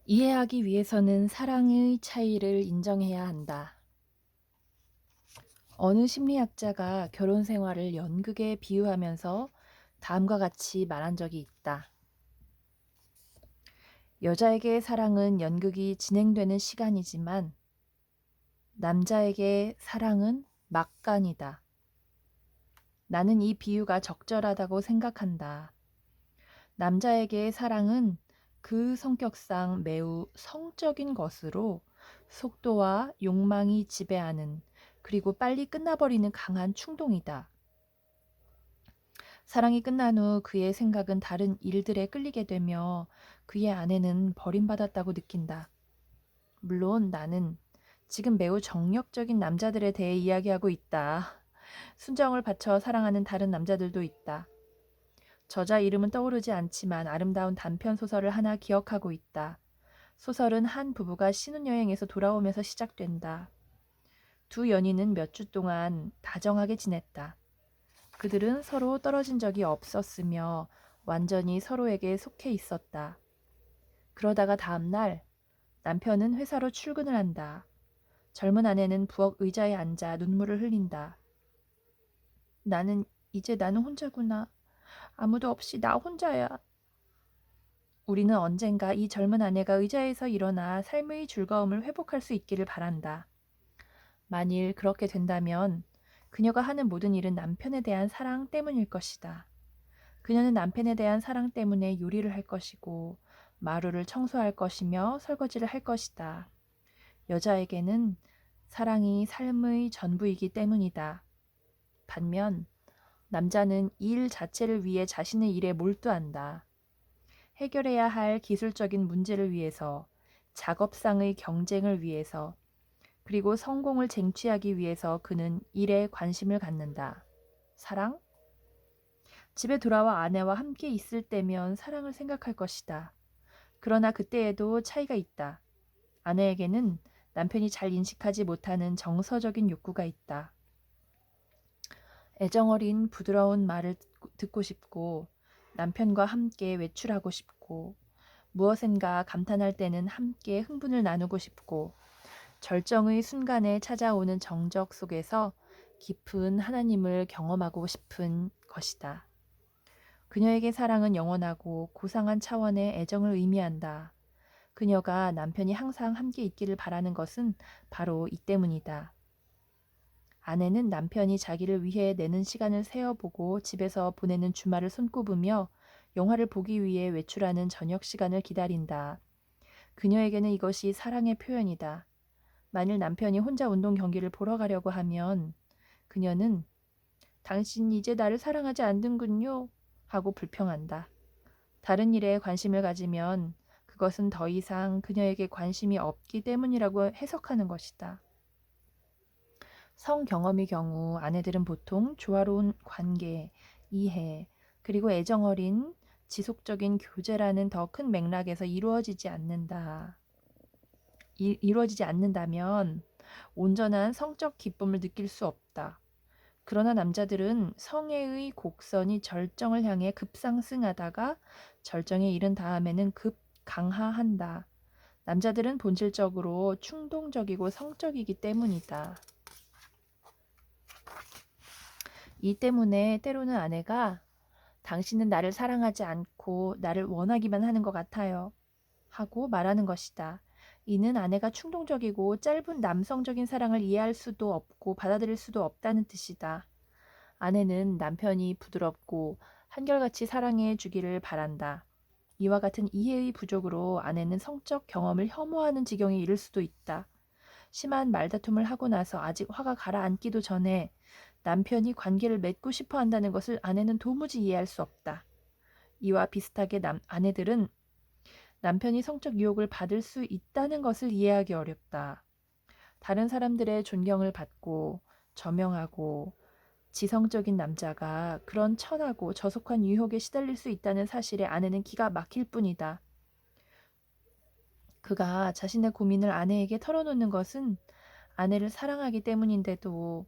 이해하기 위해서는 사랑의 차이를 인정해야 한다. 어느 심리학자가 결혼 생활을 연극에 비유하면서 다음과 같이 말한 적이 있다. 여자에게 사랑은 연극이 진행되는 시간이지만 남자에게 사랑은 막간이다. 나는 이 비유가 적절하다고 생각한다. 남자에게 사랑은 그 성격상 매우 성적인 것으로 속도와 욕망이 지배하는, 그리고 빨리 끝나버리는 강한 충동이다. 사랑이 끝난 후 그의 생각은 다른 일들에 끌리게 되며 그의 아내는 버림받았다고 느낀다. 물론 나는 지금 매우 정력적인 남자들에 대해 이야기하고 있다. 순정을 바쳐 사랑하는 다른 남자들도 있다. 저자 이름은 떠오르지 않지만 아름다운 단편 소설을 하나 기억하고 있다. 소설은 한 부부가 신혼여행에서 돌아오면서 시작된다. 두 연인은 몇 주 동안 다정하게 지냈다. 그들은 서로 떨어진 적이 없었으며 완전히 서로에게 속해 있었다. 그러다가 다음 날 남편은 회사로 출근을 한다. 젊은 아내는 부엌 의자에 앉아 눈물을 흘린다. 나는 혼자구나. 아무도 없이 나 혼자야. 우리는 언젠가 이 젊은 아내가 의자에서 일어나 삶의 즐거움을 회복할 수 있기를 바란다. 만일 그렇게 된다면 그녀가 하는 모든 일은 남편에 대한 사랑 때문일 것이다. 그녀는 남편에 대한 사랑 때문에 요리를 할 것이고 마루를 청소할 것이며 설거지를 할 것이다. 여자에게는 사랑이 삶의 전부이기 때문이다. 반면 남자는 일 자체를 위해 자신의 일에 몰두한다. 해결해야 할 기술적인 문제를 위해서, 작업상의 경쟁을 위해서, 그리고 성공을 쟁취하기 위해서 그는 일에 관심을 갖는다. 사랑? 집에 돌아와 아내와 함께 있을 때면 사랑을 생각할 것이다. 그러나 그때에도 차이가 있다. 아내에게는 남편이 잘 인식하지 못하는 정서적인 욕구가 있다. 애정어린 부드러운 말을 듣고 싶고, 남편과 함께 외출하고 싶고, 무엇인가 감탄할 때는 함께 흥분을 나누고 싶고, 절정의 순간에 찾아오는 정적 속에서 깊은 하나님을 경험하고 싶은 것이다. 그녀에게 사랑은 영원하고 고상한 차원의 애정을 의미한다. 그녀가 남편이 항상 함께 있기를 바라는 것은 바로 이 때문이다. 아내는 남편이 자기를 위해 내는 시간을 세어보고 집에서 보내는 주말을 손꼽으며 영화를 보기 위해 외출하는 저녁 시간을 기다린다. 그녀에게는 이것이 사랑의 표현이다. 만일 남편이 혼자 운동 경기를 보러 가려고 하면 그녀는 당신 이제 나를 사랑하지 않는군요 하고 불평한다. 다른 일에 관심을 가지면 그것은 더 이상 그녀에게 관심이 없기 때문이라고 해석하는 것이다. 성경험의 경우 아내들은 보통 조화로운 관계, 이해, 그리고 애정어린 지속적인 교제라는 더 큰 맥락에서 이루어지지 않는다면 온전한 성적 기쁨을 느낄 수 없다. 그러나 남자들은 성애의 곡선이 절정을 향해 급상승하다가 절정에 이른 다음에는 급 강하한다. 남자들은 본질적으로 충동적이고 성적이기 때문이다. 이 때문에 때로는 아내가 당신은 나를 사랑하지 않고 나를 원하기만 하는 것 같아요. 하고 말하는 것이다. 이는 아내가 충동적이고 짧은 남성적인 사랑을 이해할 수도 없고 받아들일 수도 없다는 뜻이다. 아내는 남편이 부드럽고 한결같이 사랑해 주기를 바란다. 이와 같은 이해의 부족으로 아내는 성적 경험을 혐오하는 지경에 이를 수도 있다. 심한 말다툼을 하고 나서 아직 화가 가라앉기도 전에 남편이 관계를 맺고 싶어 한다는 것을 아내는 도무지 이해할 수 없다. 이와 비슷하게 아내들은 남편이 성적 유혹을 받을 수 있다는 것을 이해하기 어렵다. 다른 사람들의 존경을 받고 저명하고 지성적인 남자가 그런 천하고 저속한 유혹에 시달릴 수 있다는 사실에 아내는 기가 막힐 뿐이다. 그가 자신의 고민을 아내에게 털어놓는 것은 아내를 사랑하기 때문인데도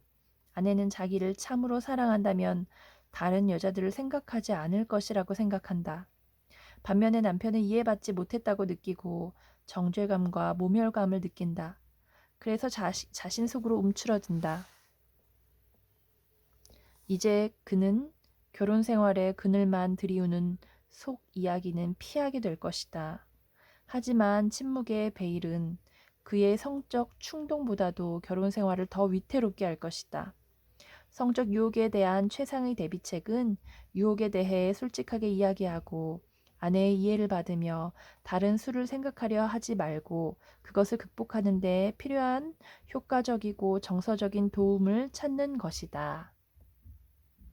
아내는 자기를 참으로 사랑한다면 다른 여자들을 생각하지 않을 것이라고 생각한다. 반면에 남편은 이해받지 못했다고 느끼고 정죄감과 모멸감을 느낀다. 그래서 자신 속으로 움츠러든다. 이제 그는 결혼 생활에 그늘만 들이우는 속 이야기는 피하게 될 것이다. 하지만 침묵의 베일은 그의 성적 충동보다도 결혼 생활을 더 위태롭게 할 것이다. 성적 유혹에 대한 최상의 대비책은 유혹에 대해 솔직하게 이야기하고 아내의 이해를 받으며 다른 수를 생각하려 하지 말고 그것을 극복하는 데 필요한 효과적이고 정서적인 도움을 찾는 것이다.